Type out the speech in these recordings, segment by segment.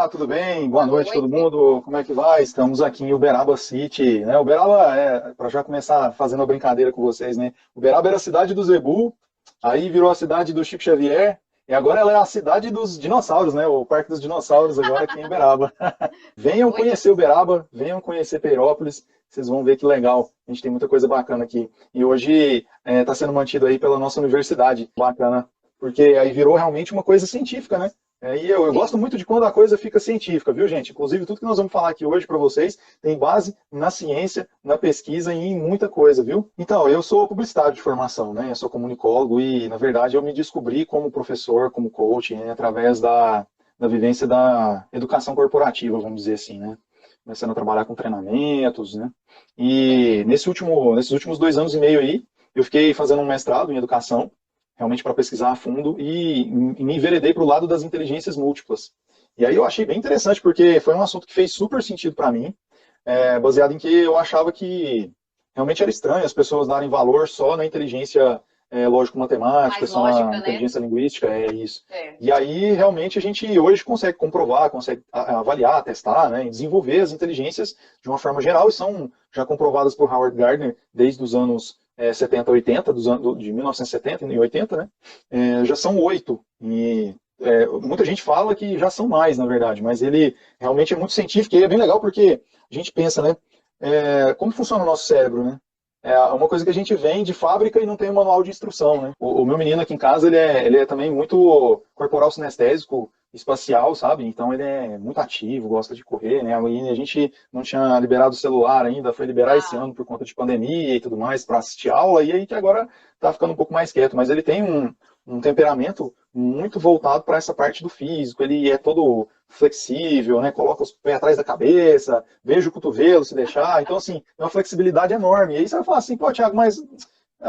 Olá, tudo bem? Boa noite, todo mundo. Como é que vai? Estamos aqui em Uberaba City, né? Uberaba para já começar fazendo uma brincadeira com vocês, né? Uberaba era a cidade do Zebu, aí virou a cidade do Chico Xavier, e agora ela é a cidade dos dinossauros, né? O Parque dos Dinossauros agora aqui em Uberaba. Venham Oi, conhecer Uberaba, venham conhecer Peirópolis, vocês vão ver que legal. A gente tem muita coisa bacana aqui. E hoje está sendo mantido aí pela nossa universidade. Bacana, porque aí virou realmente uma coisa científica, né? E eu gosto sim. muito de quando a coisa fica científica, viu, gente? Inclusive, tudo que nós vamos falar aqui hoje para vocês tem base na ciência, na pesquisa e em muita coisa, viu? Então, eu sou publicitário de formação, né? Eu sou comunicólogo e, na verdade, eu me descobri como professor, como coach, né? Através da vivência da educação corporativa, vamos dizer assim, né? Começando a trabalhar com treinamentos, né? E nesses últimos 2 anos e meio aí, eu fiquei fazendo um mestrado em educação, realmente para pesquisar a fundo, e me enveredei para o lado das inteligências múltiplas. E aí eu achei bem interessante, porque foi um assunto que fez super sentido para mim, baseado em que eu achava que realmente era estranho as pessoas darem valor só na inteligência lógico-matemática, Mais só na lógica, né? inteligência linguística, é isso. É. E aí, realmente, a gente hoje consegue comprovar, consegue avaliar, testar, né, e desenvolver as inteligências de uma forma geral, e são já comprovadas por Howard Gardner desde os anos 70, 80, de 1970 e 80, né? Já são 8. E muita gente fala que já são mais, na verdade, mas ele realmente é muito científico e é bem legal porque a gente pensa, né? Como funciona o nosso cérebro, né? É uma coisa que a gente vem de fábrica e não tem um manual de instrução, né? O meu menino aqui em casa, ele é também muito corporal sinestésico, espacial, sabe? Então ele é muito ativo, gosta de correr, né? E a gente não tinha liberado o celular ainda, foi liberar esse Ah, ano por conta de pandemia e tudo mais para assistir aula, e aí que agora tá ficando um pouco mais quieto, mas ele tem um temperamento muito voltado para essa parte do físico, ele é todo flexível, né? Coloca os pés atrás da cabeça, veja o cotovelo se deixar. Então, assim, é uma flexibilidade enorme. E aí você vai falar assim, pô, Thiago, mas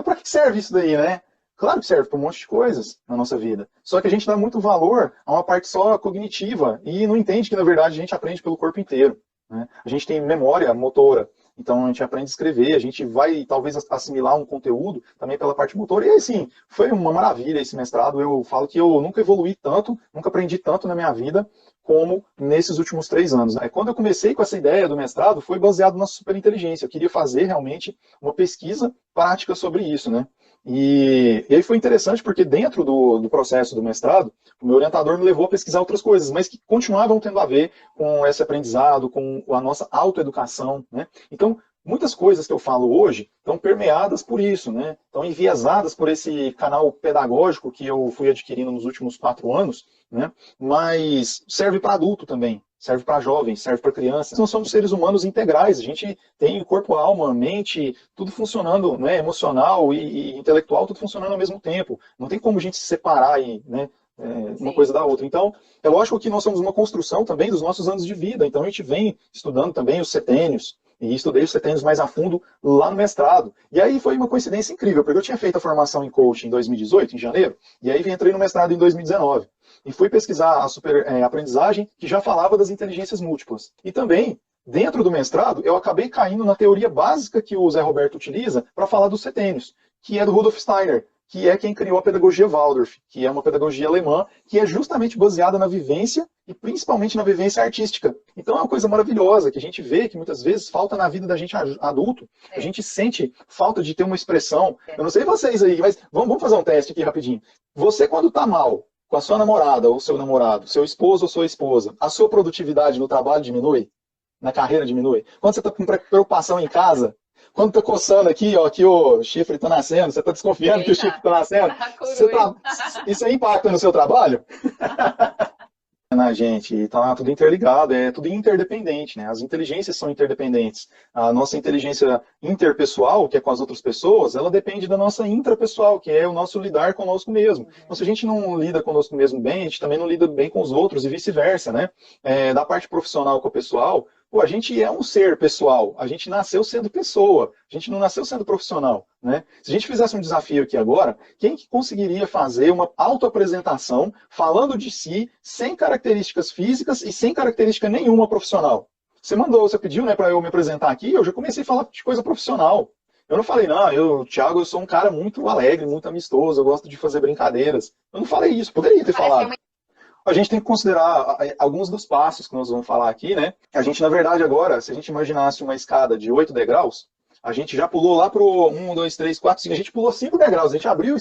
para que serve isso daí, né? Claro que serve para um monte de coisas na nossa vida. Só que a gente dá muito valor a uma parte só cognitiva e não entende que, na verdade, a gente aprende pelo corpo inteiro. Né? A gente tem memória motora, então a gente aprende a escrever, a gente vai talvez assimilar um conteúdo também pela parte motora. E assim, foi uma maravilha esse mestrado. Eu falo que eu nunca evolui tanto, nunca aprendi tanto na minha vida como nesses últimos 3 anos. Quando eu comecei com essa ideia do mestrado, foi baseado na superinteligência. Eu queria fazer realmente uma pesquisa prática sobre isso, né? E aí foi interessante porque dentro do processo do mestrado, o meu orientador me levou a pesquisar outras coisas, mas que continuavam tendo a ver com esse aprendizado, com a nossa autoeducação, né? Então, muitas coisas que eu falo hoje estão permeadas por isso, né? Estão enviesadas por esse canal pedagógico que eu fui adquirindo nos últimos 4 anos, né? Mas serve para adulto também, serve para jovens, serve para crianças. Nós somos seres humanos integrais, a gente tem corpo, alma, mente, tudo funcionando, né? Emocional e intelectual, tudo funcionando ao mesmo tempo. Não tem como a gente se separar e, né? Uma sim. coisa da outra. Então, é lógico que nós somos uma construção também dos nossos anos de vida. Então, a gente vem estudando também os setênios, e estudei os setênios mais a fundo lá no mestrado. E aí foi uma coincidência incrível, porque eu tinha feito a formação em coaching em 2018, em janeiro, e aí entrei no mestrado em 2019. E fui pesquisar a super aprendizagem, que já falava das inteligências múltiplas. E também, dentro do mestrado, eu acabei caindo na teoria básica que o Zé Roberto utiliza para falar dos setênios, que é do Rudolf Steiner, que é quem criou a pedagogia Waldorf, que é uma pedagogia alemã, que é justamente baseada na vivência e principalmente na vivência artística. Então é uma coisa maravilhosa que a gente vê que muitas vezes falta na vida da gente adulto. A É, gente sente falta de ter uma expressão. é. Eu não sei vocês aí, mas vamos fazer um teste aqui rapidinho. Você, quando está mal com a sua namorada ou seu namorado, seu esposo ou sua esposa, a sua produtividade no trabalho diminui? Na carreira diminui? Quando você está com preocupação em casa, quando está coçando aqui, ó, que o chifre está nascendo, você está desconfiando que o chifre Eita, está nascendo, a você coruja. tá, isso aí impacta no seu trabalho? Na gente, está tudo interligado, é tudo interdependente, né? As inteligências são interdependentes. A nossa inteligência interpessoal, que é com as outras pessoas, ela depende da nossa intrapessoal, que é o nosso lidar conosco mesmo. Então, se a gente não lida conosco mesmo bem, a gente também não lida bem com os outros e vice-versa, né? Da parte profissional com o pessoal, pô, a gente é um ser pessoal, a gente nasceu sendo pessoa, a gente não nasceu sendo profissional, né? Se a gente fizesse um desafio aqui agora, quem que conseguiria fazer uma autoapresentação falando de si, sem características físicas e sem característica nenhuma profissional? Você pediu, né, para eu me apresentar aqui, eu já comecei a falar de coisa profissional. Eu não falei, não, Thiago, eu sou um cara muito alegre, muito amistoso, eu gosto de fazer brincadeiras. Eu não falei isso, poderia ter Parece que é falado. uma A gente tem que considerar alguns dos passos que nós vamos falar aqui, né? A gente, na verdade, agora, se a gente imaginasse uma escada de 8 degraus, a gente já pulou lá para o 1, 2, 3, 4, 5. A gente pulou 5 degraus. A gente abriu,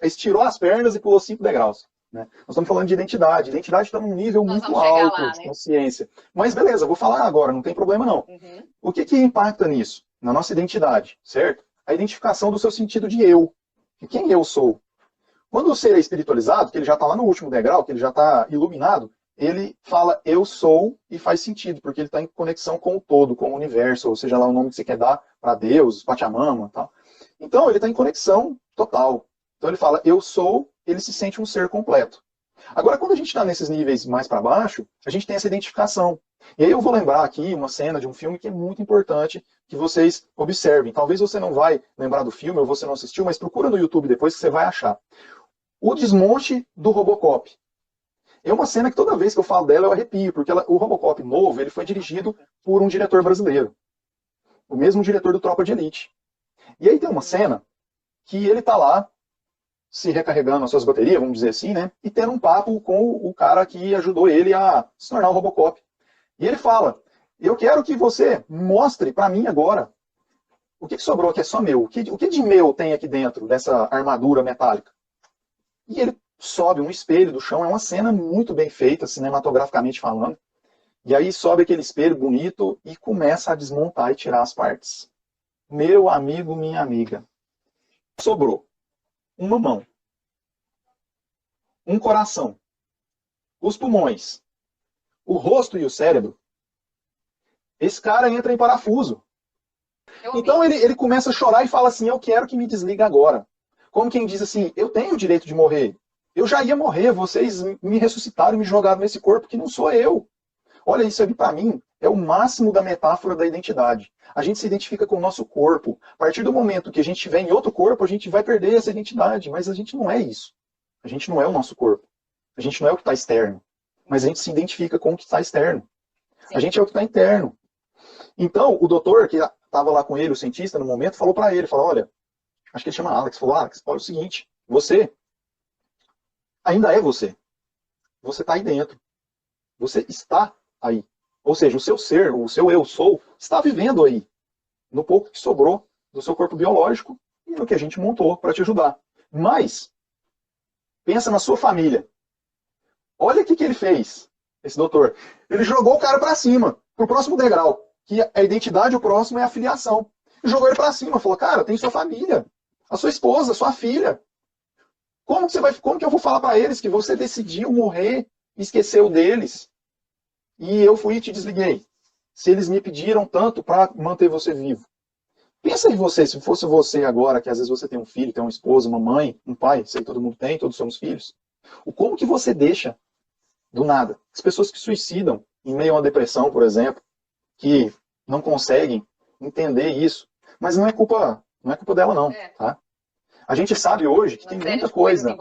estirou as pernas e pulou 5 degraus. Né? Nós estamos falando de identidade. Identidade está num nível muito alto lá, de consciência. Mas beleza, vou falar agora, não tem problema não. Uhum. O que impacta nisso? Na nossa identidade, certo? A identificação do seu sentido de eu. De quem eu sou. Quando o ser é espiritualizado, que ele já está lá no último degrau, que ele já está iluminado, ele fala eu sou e faz sentido, porque ele está em conexão com o todo, com o universo, ou seja lá o nome que você quer dar para Deus, Pachamama, tal. Então ele está em conexão total. Então ele fala eu sou, ele se sente um ser completo. Agora, quando a gente está nesses níveis mais para baixo, a gente tem essa identificação. E aí eu vou lembrar aqui uma cena de um filme que é muito importante que vocês observem. Talvez você não vai lembrar do filme, ou você não assistiu, mas procura no YouTube depois que você vai achar. O desmonte do Robocop. É uma cena que toda vez que eu falo dela eu arrepio, porque o Robocop novo ele foi dirigido por um diretor brasileiro. O mesmo diretor do Tropa de Elite. E aí tem uma cena que ele está lá, se recarregando as suas baterias, vamos dizer assim, né? E tendo um papo com o cara que ajudou ele a se tornar o Robocop. E ele fala, eu quero que você mostre para mim agora o que sobrou que é só meu. O que de meu tem aqui dentro dessa armadura metálica? E ele sobe um espelho do chão, é uma cena muito bem feita, cinematograficamente falando. E aí sobe aquele espelho bonito e começa a desmontar e tirar as partes. Meu amigo, minha amiga. Sobrou uma mão, um coração, os pulmões, o rosto e o cérebro. Esse cara entra em parafuso. Então ele começa a chorar e fala assim, eu quero que me desliga agora. Como quem diz assim, eu tenho o direito de morrer. Eu já ia morrer, vocês me ressuscitaram e me jogaram nesse corpo que não sou eu. Olha, isso aqui para mim é o máximo da metáfora da identidade. A gente se identifica com o nosso corpo. A partir do momento que a gente estiver em outro corpo, a gente vai perder essa identidade. Mas a gente não é isso. A gente não é o nosso corpo. A gente não é o que está externo. Mas a gente se identifica com o que está externo. Sim. A gente é o que está interno. Então, o doutor, que estava lá com ele, o cientista, no momento, falou para ele, falou, olha, acho que ele chama Alex, falou, Alex, olha o seguinte, você ainda é você. Você está aí dentro. Você está aí. Ou seja, o seu ser, o seu eu sou, está vivendo aí. No pouco que sobrou do seu corpo biológico e no que a gente montou para te ajudar. Mas, pensa na sua família. Olha o que ele fez, esse doutor. Ele jogou o cara para cima, para o próximo degrau. Que a identidade, o próximo é a filiação. Jogou ele para cima, falou, cara, tem sua família, a sua esposa, a sua filha. Como que eu vou falar para eles que você decidiu morrer e esqueceu deles? E eu fui e te desliguei. Se eles me pediram tanto para manter você vivo. Pensa em você, se fosse você agora, que às vezes você tem um filho, tem uma esposa, uma mãe, um pai, sei que todo mundo tem, todos somos filhos. Como que você deixa do nada? As pessoas que suicidam em meio a uma depressão, por exemplo, que não conseguem entender isso. Mas não é culpa dela não, tá? A gente sabe hoje que tem muita coisa.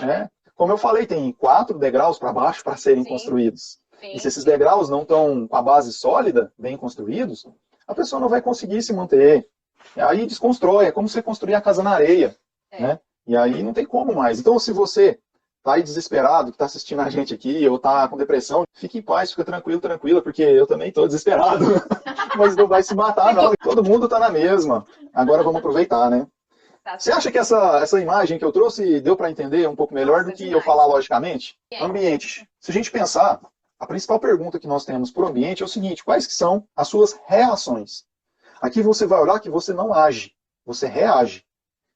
Né? Como eu falei, tem 4 degraus para baixo para serem construídos. Sim. E se esses degraus não estão com a base sólida, bem construídos, a pessoa não vai conseguir se manter. Aí desconstrói, é como você construir a casa na areia. Né? E aí não tem como mais. Então, se você está aí desesperado, que está assistindo a gente aqui, ou está com depressão, fique em paz, fica tranquilo, tranquila, porque eu também estou desesperado. Mas não vai se matar, não. Todo mundo está na mesma. Agora vamos aproveitar, né? Você acha que essa imagem que eu trouxe deu para entender um pouco melhor do que eu falar logicamente? Ambiente. Se a gente pensar, a principal pergunta que nós temos para o ambiente é o seguinte, quais que são as suas reações? Aqui você vai olhar que você não age, você reage.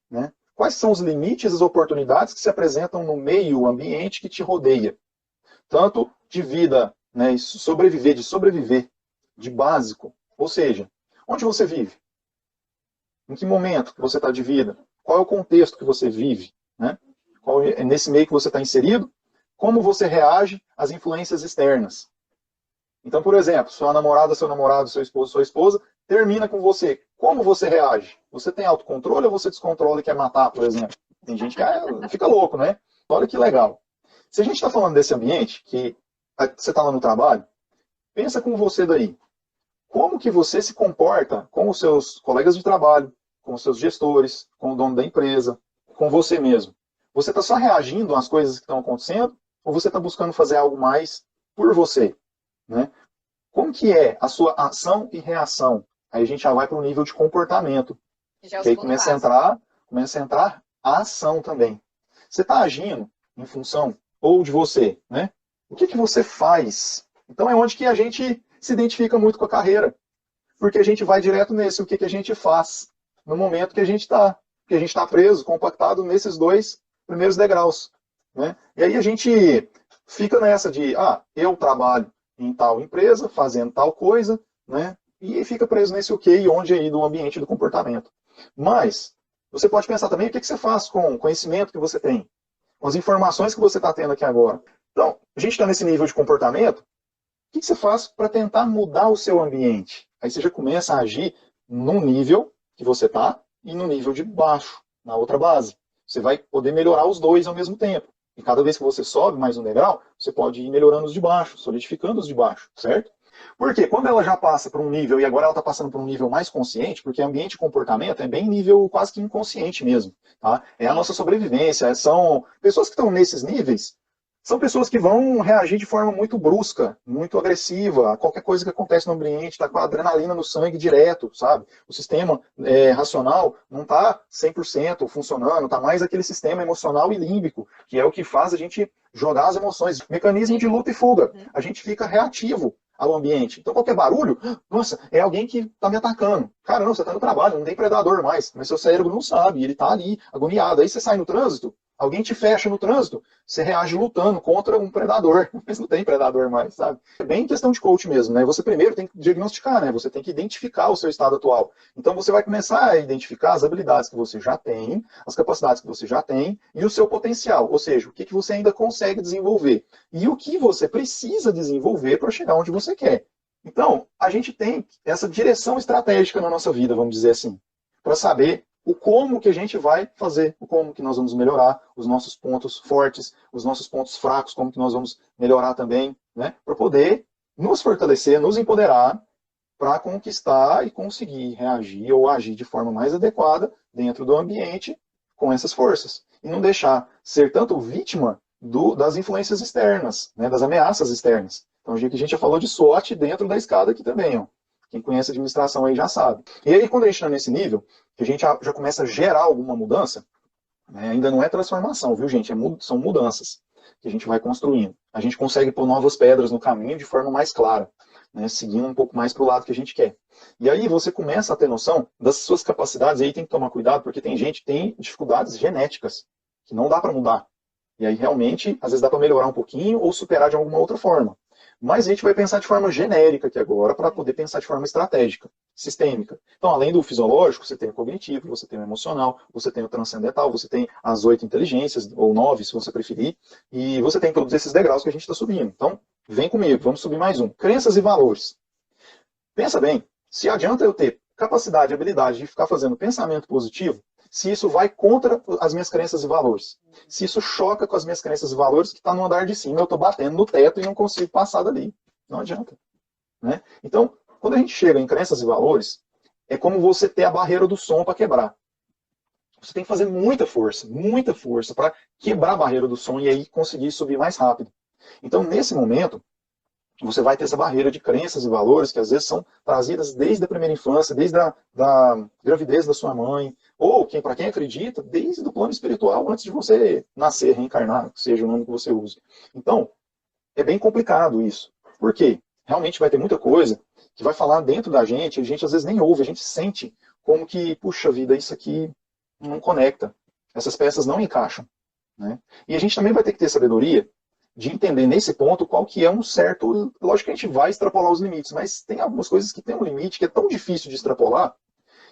Né? Quais são os limites, as oportunidades que se apresentam no meio ambiente que te rodeia? Tanto de vida, né, de sobreviver, de básico. Ou seja, onde você vive? Em que momento que você está de vida? Qual é o contexto que você vive? Né? Nesse meio que você está inserido? Como você reage às influências externas? Então, por exemplo, sua namorada, seu namorado, seu esposo, sua esposa, termina com você. Como você reage? Você tem autocontrole ou você descontrola e quer matar, por exemplo? Tem gente que fica louco, né? Olha que legal. Se a gente está falando desse ambiente, que você está lá no trabalho, pensa com você daí. Como que você se comporta com os seus colegas de trabalho, com os seus gestores, com o dono da empresa, com você mesmo? Você está só reagindo às coisas que estão acontecendo ou você está buscando fazer algo mais por você, né? Como que é a sua ação e reação? Aí a gente já vai para o nível de comportamento, Já é o que aí segundo passo. começa a entrar a ação também. Você está agindo em função ou de você, né? O que que você faz? Então é onde que a gente se identifica muito com a carreira, porque a gente vai direto nesse, o que que a gente faz no momento que a gente está. Que a gente está preso, compactado nesses dois primeiros degraus, né? E aí a gente fica nessa de, eu trabalho em tal empresa, fazendo tal coisa, né? E fica preso nesse o que e onde aí do ambiente do comportamento. Mas você pode pensar também o que que você faz com o conhecimento que você tem, com as informações que você está tendo aqui agora. Então, a gente está nesse nível de comportamento, o que você faz para tentar mudar o seu ambiente? Aí você já começa a agir no nível que você está e no nível de baixo, na outra base. Você vai poder melhorar os dois ao mesmo tempo. E cada vez que você sobe mais um degrau, você pode ir melhorando os de baixo, solidificando os de baixo, certo? Porque quando ela já passa para um nível, e agora ela está passando para um nível mais consciente, porque ambiente e comportamento é bem nível quase que inconsciente mesmo. Tá? É a nossa sobrevivência. São pessoas que estão nesses níveis, são pessoas que vão reagir de forma muito brusca, muito agressiva, a qualquer coisa que acontece no ambiente, está com a adrenalina no sangue direto, sabe? O sistema racional não está 100% funcionando, está mais aquele sistema emocional e límbico, que é o que faz a gente jogar as emoções. Mecanismo de luta e fuga. A gente fica reativo ao ambiente. Então, qualquer barulho, nossa, é alguém que está me atacando. Cara, não, você está no trabalho, não tem predador mais, mas seu cérebro não sabe, ele está ali, agoniado. Aí você sai no trânsito, alguém te fecha no trânsito, você reage lutando contra um predador, mas não tem predador mais, sabe? É bem questão de coach mesmo, né? Você primeiro tem que diagnosticar, né? Você tem que identificar o seu estado atual. Então você vai começar a identificar as habilidades que você já tem, as capacidades que você já tem e o seu potencial, ou seja, o que que você ainda consegue desenvolver e o que você precisa desenvolver para chegar onde você quer. Então, a gente tem essa direção estratégica na nossa vida, vamos dizer assim, para saber o como que a gente vai fazer, o como que nós vamos melhorar, os nossos pontos fortes, os nossos pontos fracos, como que nós vamos melhorar também, né? Para poder nos fortalecer, nos empoderar para conquistar e conseguir reagir ou agir de forma mais adequada dentro do ambiente com essas forças. E não deixar ser tanto vítima das influências externas, né, das ameaças externas. Então, a gente já falou de SWOT dentro da escada aqui também, ó. Quem conhece administração aí já sabe. E aí, quando a gente está nesse nível, que a gente já começa a gerar alguma mudança, né, ainda não é transformação, viu, gente? São mudanças que a gente vai construindo. A gente consegue pôr novas pedras no caminho de forma mais clara, né, seguindo um pouco mais para o lado que a gente quer. E aí você começa a ter noção das suas capacidades, e aí tem que tomar cuidado, porque tem gente que tem dificuldades genéticas, que não dá para mudar. E aí realmente, às vezes dá para melhorar um pouquinho ou superar de alguma outra forma. Mas a gente vai pensar de forma genérica aqui agora para poder pensar de forma estratégica, sistêmica. Então, além do fisiológico, você tem o cognitivo, você tem o emocional, você tem o transcendental, você tem as 8 inteligências, ou 9, se você preferir, e você tem todos esses degraus que a gente está subindo. Então, vem comigo, vamos subir mais um. Crenças e valores. Pensa bem, se adianta eu ter capacidade, habilidade de ficar fazendo pensamento positivo, se isso vai contra as minhas crenças e valores. Se isso choca com as minhas crenças e valores, que está no andar de cima, eu estou batendo no teto e não consigo passar dali. Não adianta. Né? Então, quando a gente chega em crenças e valores, é como você ter a barreira do som para quebrar. Você tem que fazer muita força para quebrar a barreira do som e aí conseguir subir mais rápido. Então, nesse momento, você vai ter essa barreira de crenças e valores que às vezes são trazidas desde a primeira infância, desde da gravidez da sua mãe, ou para quem acredita, desde o plano espiritual, antes de você nascer, reencarnar, seja o nome que você use. Então, é bem complicado isso. Por quê? Realmente vai ter muita coisa que vai falar dentro da gente, a gente às vezes nem ouve, a gente sente como que, puxa vida, isso aqui não conecta. Essas peças não encaixam. Né? E a gente também vai ter que ter sabedoria de entender nesse ponto qual que é um certo... Lógico que a gente vai extrapolar os limites, mas tem algumas coisas que tem um limite que é tão difícil de extrapolar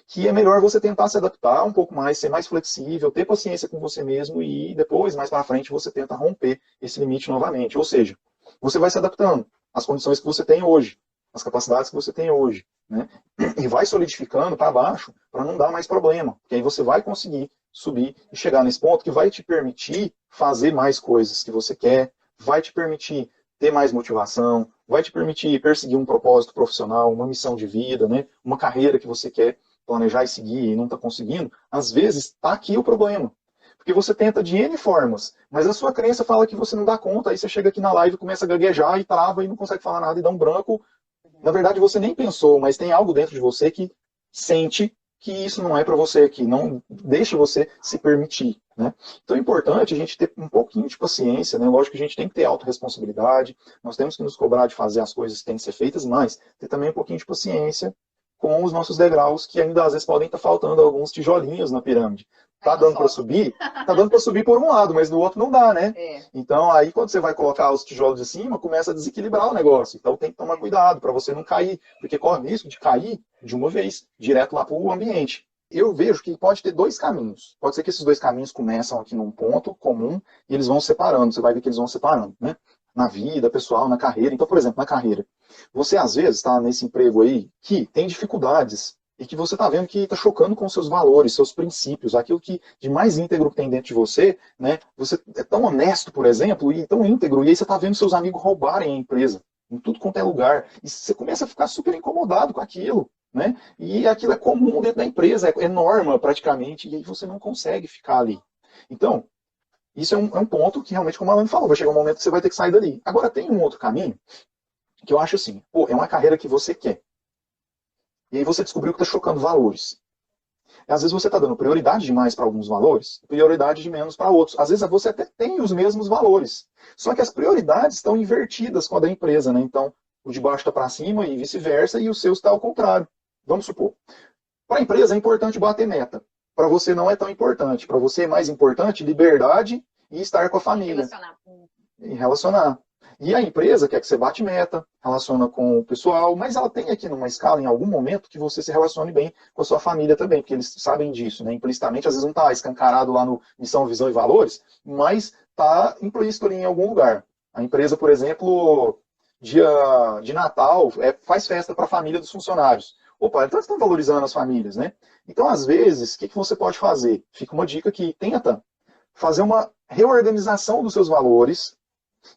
que é melhor você tentar se adaptar um pouco mais, ser mais flexível, ter paciência com você mesmo e depois, mais para frente, você tenta romper esse limite novamente. Ou seja, você vai se adaptando às condições que você tem hoje, às capacidades que você tem hoje, né? E vai solidificando para baixo para não dar mais problema, porque aí você vai conseguir subir e chegar nesse ponto que vai te permitir fazer mais coisas que você quer, vai te permitir ter mais motivação, vai te permitir perseguir um propósito profissional, uma missão de vida, né? Uma carreira que você quer planejar e seguir e não está conseguindo. Às vezes está aqui o problema, Porque você tenta de N formas, mas a sua crença fala que você não dá conta, aí você chega aqui na live, começa a gaguejar e trava e não consegue falar nada e dá um branco. Na verdade, você nem pensou, mas tem algo dentro de você que sente que isso não é para você, que não deixa você se permitir, né? Então é importante a gente ter um pouquinho de paciência, né? Lógico que a gente tem que ter autorresponsabilidade, nós temos que nos cobrar de fazer as coisas que têm que ser feitas, mas ter também um pouquinho de paciência com os nossos degraus, que ainda às vezes podem estar faltando alguns tijolinhos na pirâmide. Tá dando para subir? Tá dando para subir por um lado, mas do outro não dá, né? Então aí quando você vai colocar os tijolos de cima, começa a desequilibrar o negócio. Então tem que tomar cuidado para você não cair, porque corre o risco de cair de uma vez, direto lá para o ambiente. Eu vejo que pode ter dois caminhos. Pode ser que esses dois caminhos começam aqui num ponto comum e eles vão separando. Você vai ver que eles vão separando, né? Na vida pessoal, na carreira. Então, por exemplo, na carreira, você às vezes está nesse emprego aí que tem dificuldades e que você está vendo que está chocando com seus valores, seus princípios, aquilo que de mais íntegro que tem dentro de você, né? Você é tão honesto, por exemplo, e tão íntegro, e aí você está vendo seus amigos roubarem a empresa, em tudo quanto é lugar, e você começa a ficar super incomodado com aquilo, né? E aquilo é comum dentro da empresa, é norma praticamente, e aí você não consegue ficar ali. Então, isso é um ponto que realmente, como a Alan falou, vai chegar um momento que você vai ter que sair dali. Agora, tem um outro caminho, que eu acho assim, pô, é uma carreira que você quer. E aí você descobriu que está chocando valores. E às vezes você está dando prioridade demais para alguns valores, prioridade de menos para outros. Às vezes você até tem os mesmos valores. Só que as prioridades estão invertidas com a da empresa, né? Então, o de baixo está para cima e vice-versa, e o seu está ao contrário. Vamos supor. Para a empresa é importante bater meta. Para você não é tão importante. Para você é mais importante liberdade e estar com a família. Relacionar. E relacionar. E a empresa quer que você bate meta, relaciona com o pessoal, mas ela tem aqui numa escala, em algum momento, que você se relacione bem com a sua família também, porque eles sabem disso, né? Implicitamente, às vezes não está escancarado lá no Missão, Visão e Valores, mas está implícito ali em algum lugar. A empresa, por exemplo, dia de Natal, faz festa para a família dos funcionários. Opa, então eles estão valorizando as famílias, né? Então, às vezes, o que você pode fazer? Fica uma dica que tenta fazer uma reorganização dos seus valores,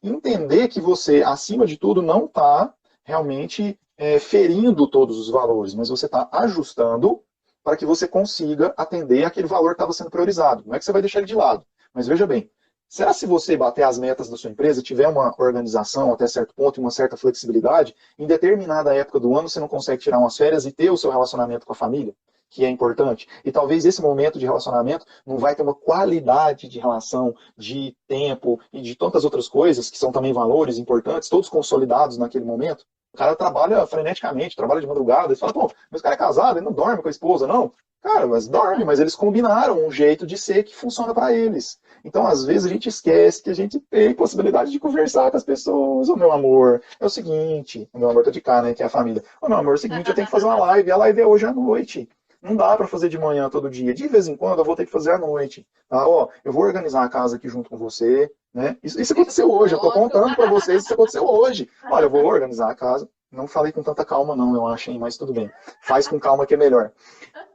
entender que você, acima de tudo, não está realmente ferindo todos os valores, mas você está ajustando para que você consiga atender aquele valor que estava sendo priorizado. Não é que você vai deixar ele de lado, mas veja bem, será se você bater as metas da sua empresa, tiver uma organização até certo ponto e uma certa flexibilidade, em determinada época do ano você não consegue tirar umas férias e ter o seu relacionamento com a família? Que é importante. E talvez esse momento de relacionamento não vai ter uma qualidade de relação, de tempo e de tantas outras coisas que são também valores importantes, todos consolidados naquele momento. O cara trabalha freneticamente, trabalha de madrugada, e fala, pô, mas o cara é casado, ele não dorme com a esposa, não. Cara, mas dorme, mas eles combinaram um jeito de ser que funciona para eles. Então, às vezes, a gente esquece que a gente tem possibilidade de conversar com as pessoas. Ô, meu amor, é o seguinte, o meu amor tá de cá, né, que é a família. Ô, meu amor, é o seguinte, eu tenho que fazer uma live, a live é hoje à noite. Não dá para fazer de manhã todo dia. De vez em quando eu vou ter que fazer à noite. Tá? Ó, eu vou organizar a casa aqui junto com você. Né? Isso aconteceu hoje. Eu estou contando para vocês isso aconteceu hoje. Olha, eu vou organizar a casa. Não falei com tanta calma, não, eu achei, mas tudo bem. Faz com calma que é melhor.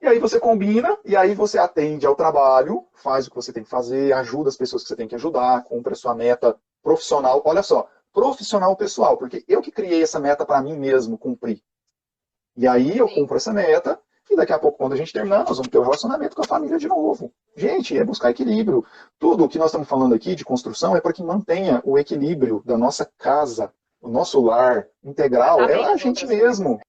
E aí você combina, e aí você atende ao trabalho, faz o que você tem que fazer, ajuda as pessoas que você tem que ajudar, cumpre a sua meta profissional. Olha só, profissional pessoal, porque eu que criei essa meta para mim mesmo cumprir. E aí eu cumpro essa meta, e daqui a pouco, quando a gente terminar, nós vamos ter um relacionamento com a família de novo. Gente, é buscar equilíbrio. Tudo o que nós estamos falando aqui de construção é para que mantenha o equilíbrio da nossa casa, o nosso lar integral, é a gente mesmo.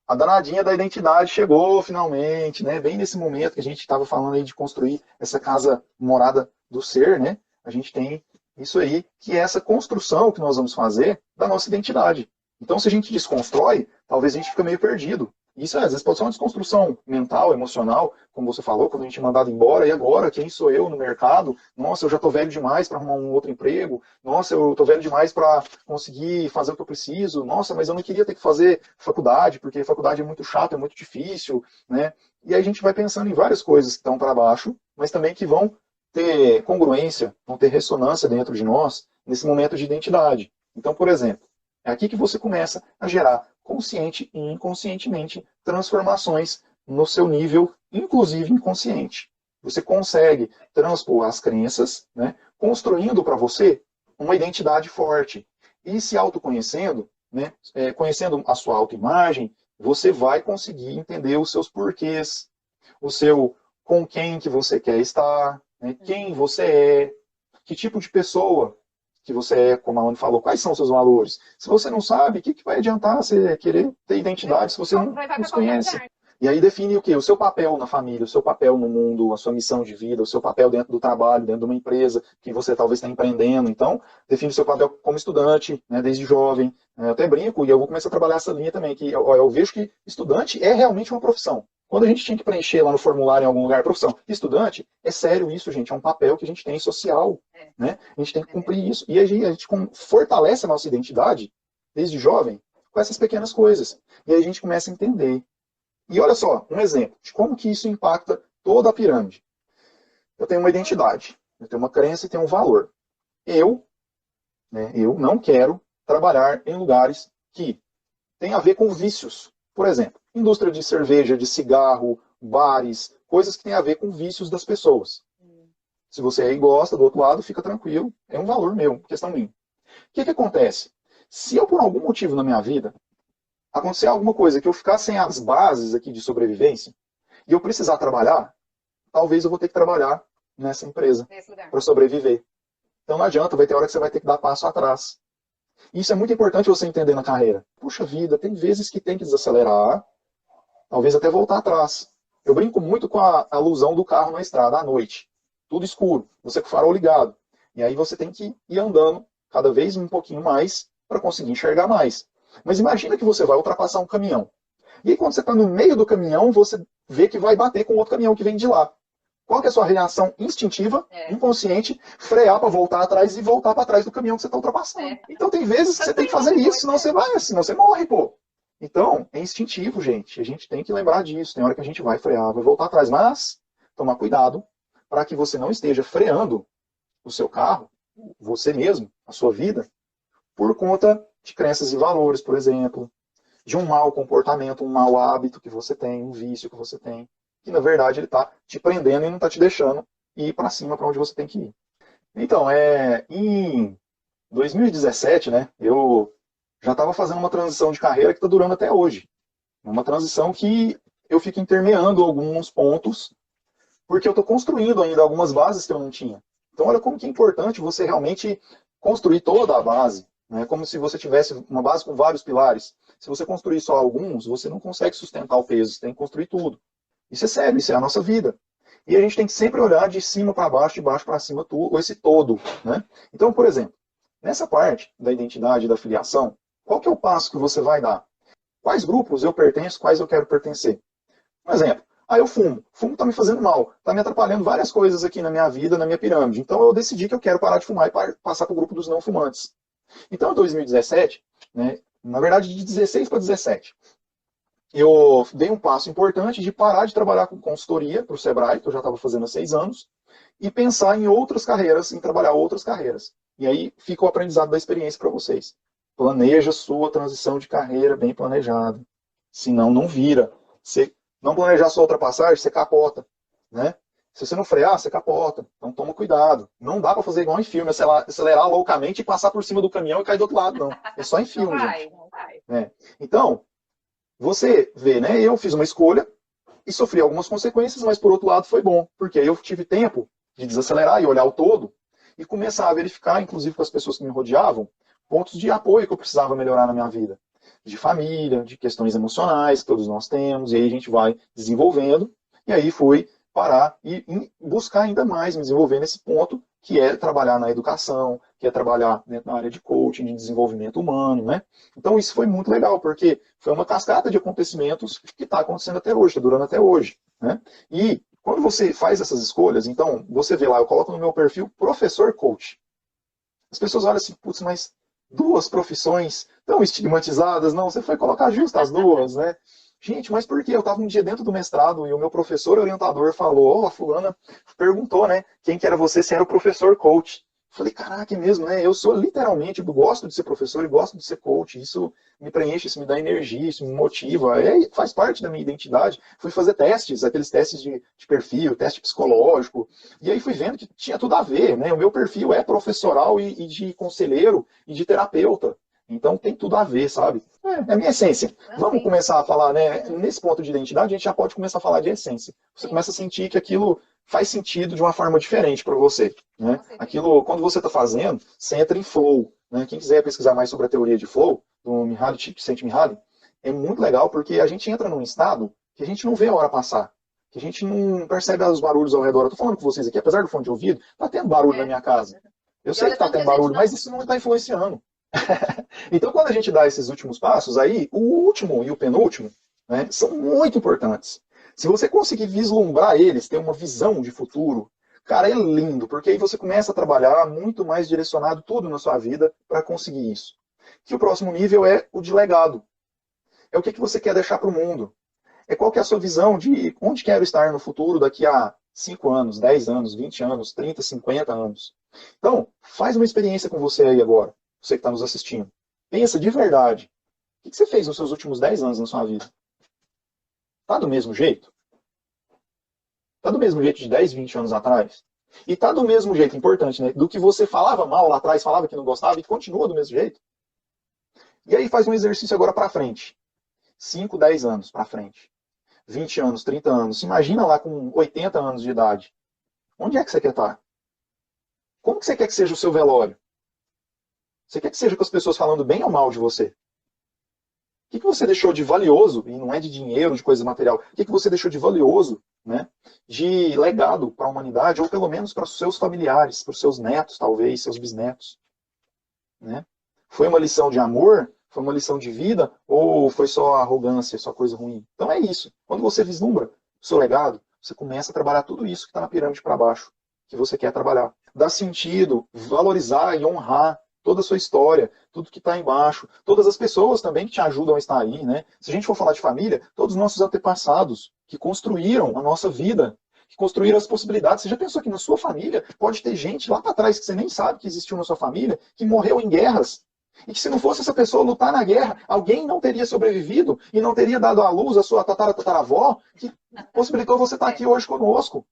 A danadinha da identidade chegou finalmente, né? Bem nesse momento que a gente estava falando aí de construir essa casa morada do ser, né? A gente tem isso aí, que é essa construção que nós vamos fazer da nossa identidade. Então, se a gente desconstrói, talvez a gente fique meio perdido. Isso, às vezes, pode ser uma desconstrução mental, emocional, como você falou, quando a gente é mandado embora, e agora, quem sou eu no mercado? Nossa, eu já estou velho demais para arrumar um outro emprego. Nossa, eu estou velho demais para conseguir fazer o que eu preciso. Nossa, mas eu não queria ter que fazer faculdade, porque faculdade é muito chato, é muito difícil, né? E aí a gente vai pensando em várias coisas que estão para baixo, mas também que vão ter congruência, vão ter ressonância dentro de nós, nesse momento de identidade. Então, por exemplo, é aqui que você começa a gerar consciente e inconscientemente transformações no seu nível, inclusive inconsciente. Você consegue transpor as crenças, né, construindo para você uma identidade forte. E se autoconhecendo, né, conhecendo a sua autoimagem, você vai conseguir entender os seus porquês, o seu com quem que você quer estar, né? Quem você é, que tipo de pessoa que você é, como a Anne falou, quais são os seus valores. Se você não sabe, o que vai adiantar você querer ter identidade se você não se conhece? E aí define o quê? O seu papel na família, o seu papel no mundo, a sua missão de vida, o seu papel dentro do trabalho, dentro de uma empresa que você talvez está empreendendo. Então, define o seu papel como estudante, né, desde jovem. Eu até brinco e eu vou começar a trabalhar essa linha também, que eu vejo que estudante é realmente uma profissão. Quando a gente tinha que preencher lá no formulário em algum lugar, profissão, estudante, é sério isso, gente, é um papel que a gente tem social, né? A gente tem que cumprir isso. E a gente fortalece a nossa identidade, desde jovem, com essas pequenas coisas. E aí a gente começa a entender. E olha só, um exemplo de como que isso impacta toda a pirâmide. Eu tenho uma identidade, eu tenho uma crença e tenho um valor. Eu não quero trabalhar em lugares que têm a ver com vícios. Por exemplo, indústria de cerveja, de cigarro, bares, coisas que têm a ver com vícios das pessoas. Se você aí gosta, do outro lado, fica tranquilo, é um valor meu, questão minha. O que acontece? Se eu, por algum motivo na minha vida, acontecer alguma coisa que eu ficar sem as bases aqui de sobrevivência, e eu precisar trabalhar, talvez eu vou ter que trabalhar nessa empresa para sobreviver. Então não adianta, vai ter hora que você vai ter que dar passo atrás. Isso é muito importante você entender na carreira. Puxa vida, tem vezes que tem que desacelerar, talvez até voltar atrás. Eu brinco muito com a alusão do carro na estrada à noite. Tudo escuro, você com o farol ligado. E aí você tem que ir andando cada vez um pouquinho mais para conseguir enxergar mais. Mas imagina que você vai ultrapassar um caminhão. E aí quando você está no meio do caminhão, você vê que vai bater com outro caminhão que vem de lá. Qual que é a sua reação instintiva, inconsciente, frear para voltar atrás e voltar para trás do caminhão que você está ultrapassando. Então tem vezes que você tem que fazer isso, senão você morre, pô. Então, é instintivo, gente. A gente tem que lembrar disso. Tem hora que a gente vai frear, vai voltar atrás. Mas, tomar cuidado para que você não esteja freando o seu carro, você mesmo, a sua vida, por conta de crenças e valores, por exemplo, de um mau comportamento, um mau hábito que você tem, um vício que você tem, que na verdade ele está te prendendo e não está te deixando ir para cima, para onde você tem que ir. Então, em 2017, né, eu já estava fazendo uma transição de carreira que está durando até hoje. Uma transição que eu fico intermeando alguns pontos, porque eu estou construindo ainda algumas bases que eu não tinha. Então, olha como que é importante você realmente construir toda a base, né? Como se você tivesse uma base com vários pilares. Se você construir só alguns, você não consegue sustentar o peso, você tem que construir tudo. Isso é sério, isso é a nossa vida. E a gente tem que sempre olhar de cima para baixo, de baixo para cima, ou esse todo, né? Então, por exemplo, nessa parte da identidade e da filiação, qual que é o passo que você vai dar? Quais grupos eu pertenço, quais eu quero pertencer? Um exemplo, eu fumo. Fumo está me fazendo mal, está me atrapalhando várias coisas aqui na minha vida, na minha pirâmide. Então eu decidi que eu quero parar de fumar e passar para o grupo dos não fumantes. Então em 2017, né, na verdade de 16 para 17, eu dei um passo importante de parar de trabalhar com consultoria para o Sebrae, que eu já estava fazendo há 6 anos, e pensar em outras carreiras, em trabalhar outras carreiras. E aí fica o aprendizado da experiência para vocês. Planeja sua transição de carreira bem planejada. Senão não vira. Você não planejar sua ultrapassagem, você capota. Né? Se você não frear, você capota. Então toma cuidado. Não dá para fazer igual em filme, acelerar loucamente e passar por cima do caminhão e cair do outro lado, não. É só em filme, gente. Não vai. Então, você vê, né? Eu fiz uma escolha e sofri algumas consequências, mas por outro lado foi bom, porque aí eu tive tempo de desacelerar e olhar o todo e começar a verificar, inclusive com as pessoas que me rodeavam, pontos de apoio que eu precisava melhorar na minha vida. De família, de questões emocionais que todos nós temos, e aí a gente vai desenvolvendo, e aí fui parar e buscar ainda mais me desenvolver nesse ponto, que é trabalhar na educação, que é trabalhar dentro da área de coaching, de desenvolvimento humano, né? Então isso foi muito legal, porque foi uma cascata de acontecimentos que está acontecendo até hoje, está durando até hoje, né? E quando você faz essas escolhas, então, você vê lá, eu coloco no meu perfil professor coach. As pessoas olham assim, putz, mas 2 profissões tão estigmatizadas, não, você foi colocar justo as 2, né? Gente, mas por quê? Eu estava um dia dentro do mestrado e o meu professor orientador falou, a fulana perguntou, né, quem que era você, se era o professor coach. Falei, caraca, é mesmo, né? Eu sou literalmente, eu gosto de ser professor e gosto de ser coach. Isso me preenche, isso me dá energia, isso me motiva. Faz parte da minha identidade. Fui fazer testes, aqueles testes de perfil, teste psicológico. E aí fui vendo que tinha tudo a ver, né? O meu perfil é professoral e de conselheiro e de terapeuta. Então tem tudo a ver, sabe? É a minha essência. Vamos começar a falar, né? Nesse ponto de identidade, a gente já pode começar a falar de essência. Você começa a sentir que aquilo faz sentido de uma forma diferente para você. Né? Aquilo, quando você está fazendo, você entra em flow. Né? Quem quiser pesquisar mais sobre a teoria de flow, do Mihaly Csikszentmihalyi, é muito legal porque a gente entra num estado que a gente não vê a hora passar, que a gente não percebe os barulhos ao redor. Eu tô falando com vocês aqui, apesar do fone de ouvido, tá tendo barulho na minha casa. Eu sei que tá tendo barulho, mas isso não está influenciando. Então, quando a gente dá esses últimos passos, aí o último e o penúltimo, né, são muito importantes. Se você conseguir vislumbrar eles, ter uma visão de futuro, cara, é lindo, porque aí você começa a trabalhar muito mais direcionado tudo na sua vida para conseguir isso. Que o próximo nível é o de legado. É o que você quer deixar para o mundo. É qual que é a sua visão de onde quero estar no futuro daqui a 5 anos, 10 anos, 20 anos, 30, 50 anos. Então, faz uma experiência com você aí agora, você que está nos assistindo. Pensa de verdade. O que você fez nos seus últimos 10 anos na sua vida? Tá do mesmo jeito? Tá do mesmo jeito de 10, 20 anos atrás? E tá do mesmo jeito, importante, né? Do que você falava mal lá atrás, falava que não gostava e continua do mesmo jeito? E aí faz um exercício agora para frente. 5, 10 anos para frente. 20 anos, 30 anos. Se imagina lá com 80 anos de idade. Onde é que você quer estar? Como que você quer que seja o seu velório? Você quer que seja com as pessoas falando bem ou mal de você? O que você deixou de valioso, e não é de dinheiro, de coisa material, o que você deixou de valioso, né, de legado para a humanidade, ou pelo menos para os seus familiares, para os seus netos, talvez, seus bisnetos? Né? Foi uma lição de amor? Foi uma lição de vida? Ou foi só arrogância, só coisa ruim? Então é isso. Quando você vislumbra o seu legado, você começa a trabalhar tudo isso que está na pirâmide para baixo, que você quer trabalhar. Dar sentido, valorizar e honrar toda a sua história, tudo que está embaixo, todas as pessoas também que te ajudam a estar aí, né? Se a gente for falar de família, todos os nossos antepassados que construíram a nossa vida, que construíram as possibilidades. Você já pensou que na sua família pode ter gente lá para trás que você nem sabe que existiu na sua família, que morreu em guerras, e que se não fosse essa pessoa lutar na guerra, alguém não teria sobrevivido e não teria dado à luz a sua tataravó, que possibilitou você estar aqui hoje conosco.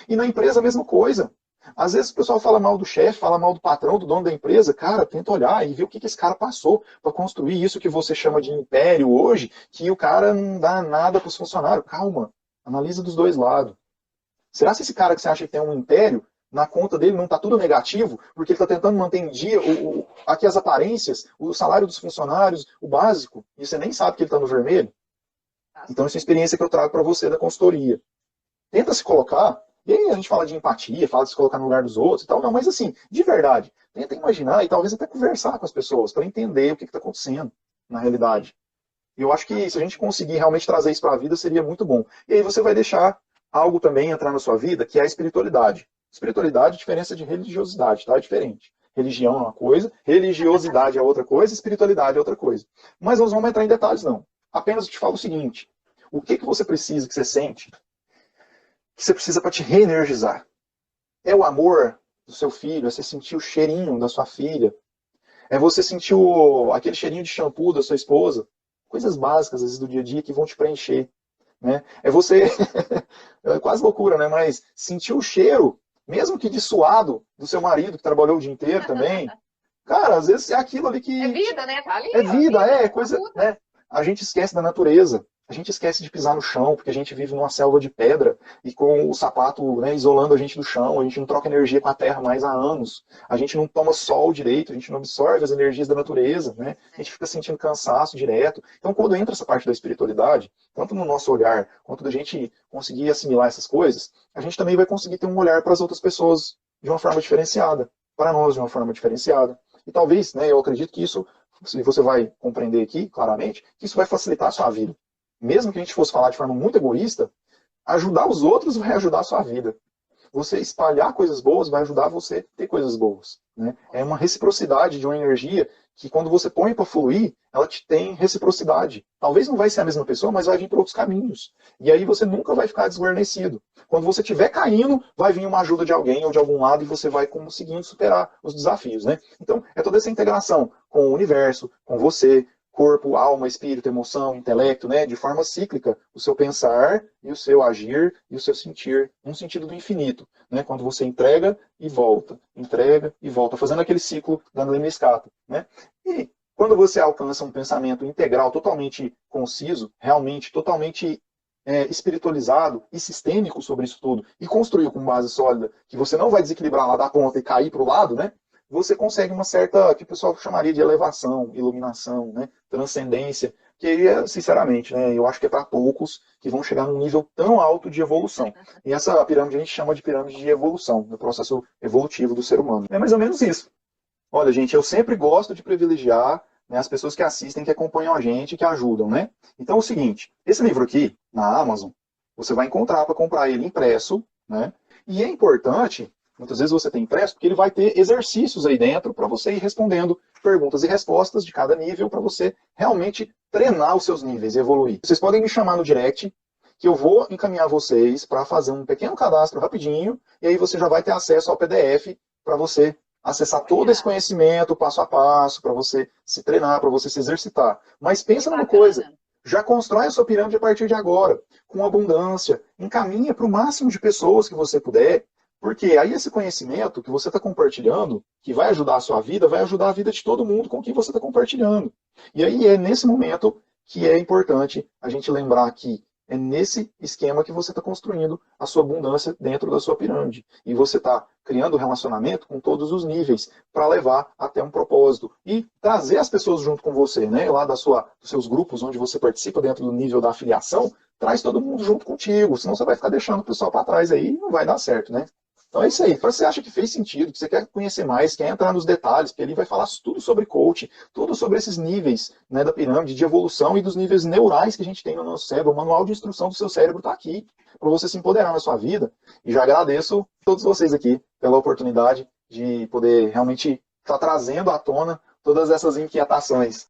E na empresa a mesma coisa. Às vezes o pessoal fala mal do chefe, fala mal do patrão, do dono da empresa. Cara, tenta olhar e ver o que esse cara passou para construir isso que você chama de império hoje, que o cara não dá nada para os funcionários. Calma, analisa dos dois lados. Será que esse cara que você acha que tem um império, na conta dele não está tudo negativo, porque ele está tentando manter em dia aqui as aparências, o salário dos funcionários, o básico, e você nem sabe que ele está no vermelho? Então essa é a experiência que eu trago para você da consultoria. Tenta se colocar. E aí a gente fala de empatia, fala de se colocar no lugar dos outros e tal, não, mas assim, de verdade, tenta imaginar e talvez até conversar com as pessoas para entender o que está acontecendo na realidade. E eu acho que se a gente conseguir realmente trazer isso para a vida, seria muito bom. E aí você vai deixar algo também entrar na sua vida, que é a espiritualidade. Espiritualidade é diferença de religiosidade, tá? É diferente. Religião é uma coisa, religiosidade é outra coisa, espiritualidade é outra coisa. Mas nós vamos entrar em detalhes, não. Apenas te falo o seguinte, o que você precisa, que você sente, que você precisa para te reenergizar? É o amor do seu filho, é você sentir o cheirinho da sua filha, é você sentir aquele cheirinho de shampoo da sua esposa, coisas básicas, às vezes, do dia a dia que vão te preencher. Né? É você, é quase loucura, né? Mas sentir o cheiro, mesmo que de suado, do seu marido que trabalhou o dia inteiro também. Cara, às vezes é aquilo ali que... É vida, né? Tá ali, é vida, é tá coisa... Né? A gente esquece da natureza. A gente esquece de pisar no chão, porque a gente vive numa selva de pedra e com o sapato, né, isolando a gente do chão, a gente não troca energia com a terra mais há anos, a gente não toma sol direito, a gente não absorve as energias da natureza, né? A gente fica sentindo cansaço direto. Então, quando entra essa parte da espiritualidade, tanto no nosso olhar, quanto da gente conseguir assimilar essas coisas, a gente também vai conseguir ter um olhar para as outras pessoas de uma forma diferenciada, para nós de uma forma diferenciada. E talvez, né, eu acredito que isso, se você vai compreender aqui, claramente, que isso vai facilitar a sua vida. Mesmo que a gente fosse falar de forma muito egoísta, ajudar os outros vai ajudar a sua vida. Você espalhar coisas boas vai ajudar você a ter coisas boas. Né? É uma reciprocidade de uma energia que quando você põe para fluir, ela te tem reciprocidade. Talvez não vai ser a mesma pessoa, mas vai vir por outros caminhos. E aí você nunca vai ficar desguarnecido. Quando você estiver caindo, vai vir uma ajuda de alguém ou de algum lado e você vai conseguindo superar os desafios. Né? Então, é toda essa integração com o universo, com você, corpo, alma, espírito, emoção, intelecto, né, de forma cíclica, o seu pensar e o seu agir e o seu sentir, num sentido do infinito, né, quando você entrega e volta, fazendo aquele ciclo da lemniscata, né? E quando você alcança um pensamento integral, totalmente conciso, realmente totalmente espiritualizado e sistêmico sobre isso tudo, e construiu com base sólida, que você não vai desequilibrar lá da ponta e cair para o lado, né? Você consegue uma certa, que o pessoal chamaria de elevação, iluminação, né? Transcendência, que aí, sinceramente, né, eu acho que é para poucos que vão chegar num nível tão alto de evolução. E essa pirâmide a gente chama de pirâmide de evolução, do processo evolutivo do ser humano. É mais ou menos isso. Olha, gente, eu sempre gosto de privilegiar, né, as pessoas que assistem, que acompanham a gente, que ajudam, né? Então é o seguinte, esse livro aqui, na Amazon, você vai encontrar para comprar ele impresso, né? E é importante, muitas vezes você tem impresso, porque ele vai ter exercícios aí dentro para você ir respondendo perguntas e respostas de cada nível, para você realmente treinar os seus níveis e evoluir. Vocês podem me chamar no direct, que eu vou encaminhar vocês para fazer um pequeno cadastro rapidinho, e aí você já vai ter acesso ao PDF para você acessar todo esse conhecimento, passo a passo, para você se treinar, para você se exercitar. Mas pensa numa coisa, já constrói a sua pirâmide a partir de agora, com abundância, encaminha para o máximo de pessoas que você puder, porque aí esse conhecimento que você está compartilhando, que vai ajudar a sua vida, vai ajudar a vida de todo mundo com quem você está compartilhando. E aí é nesse momento que é importante a gente lembrar que é nesse esquema que você está construindo a sua abundância dentro da sua pirâmide. E você está criando relacionamento com todos os níveis para levar até um propósito. E trazer as pessoas junto com você, né? Lá dos seus grupos onde você participa dentro do nível da afiliação, traz todo mundo junto contigo. Senão você vai ficar deixando o pessoal para trás aí e não vai dar certo, né? Então é isso aí. Se você acha que fez sentido, que você quer conhecer mais, quer entrar nos detalhes, porque ele vai falar tudo sobre coaching, tudo sobre esses níveis, né, da pirâmide de evolução e dos níveis neurais que a gente tem no nosso cérebro. O manual de instrução do seu cérebro está aqui, para você se empoderar na sua vida. E já agradeço a todos vocês aqui pela oportunidade de poder realmente estar trazendo à tona todas essas inquietações.